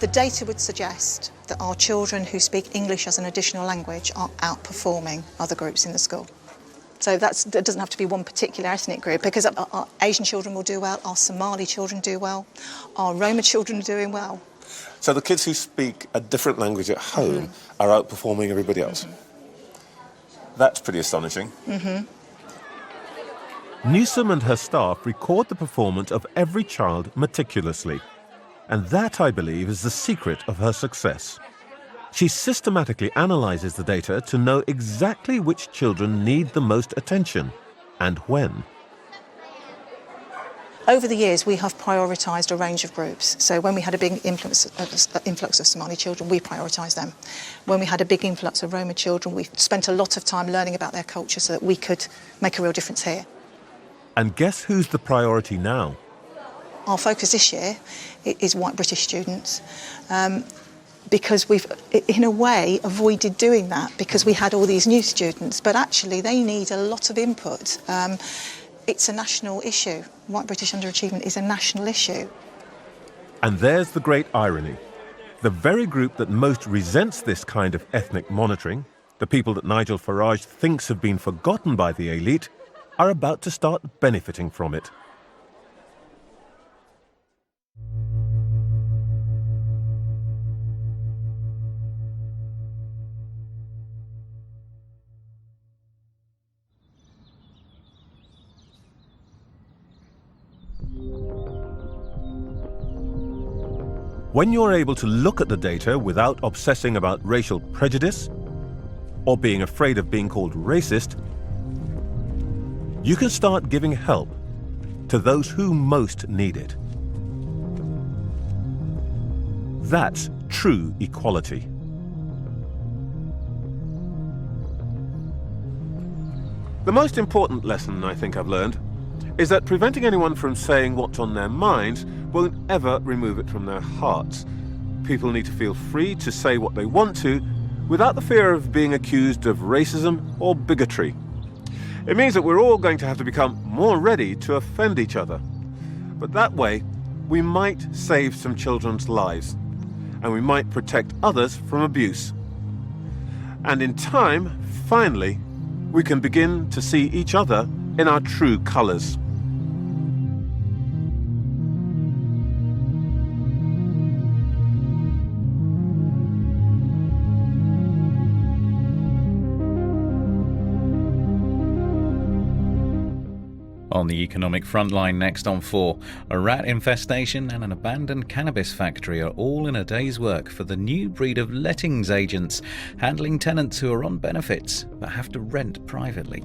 The data would suggest that our children who speak English as an additional language are outperforming other groups in the school. So that doesn't have to be one particular ethnic group, because our Asian children will do well, our Somali children do well, our Roma children are doing well. So the kids who speak a different language at home are outperforming everybody else? That's pretty astonishing. Newsom and her staff record the performance of every child meticulously. And that, I believe, is the secret of her success. She systematically analyses the data to know exactly which children need the most attention and when. Over the years, we have prioritised a range of groups. So when we had a big influx of Somali children, we prioritised them. When we had a big influx of Roma children, we spent a lot of time learning about their culture so that we could make a real difference here. And guess who's the priority now? Our focus this year is white British students, because we've, in a way, avoided doing that because we had all these new students, but actually they need a lot of input. It's a national issue. White British underachievement is a national issue. And there's the great irony. The very group that most resents this kind of ethnic monitoring, the people that Nigel Farage thinks have been forgotten by the elite, are about to start benefiting from it. When you're able to look at the data without obsessing about racial prejudice or being afraid of being called racist, you can start giving help to those who most need it. That's true equality. The most important lesson I think I've learned is that preventing anyone from saying what's on their minds won't ever remove it from their hearts. People need to feel free to say what they want to without the fear of being accused of racism or bigotry. It means that we're all going to have to become more ready to offend each other. But that way, we might save some children's lives, and we might protect others from abuse. And in time, finally, we can begin to see each other in our true colours. On the economic frontline next on 4, a rat infestation and an abandoned cannabis factory are all in a day's work for the new breed of lettings agents, handling tenants who are on benefits but have to rent privately.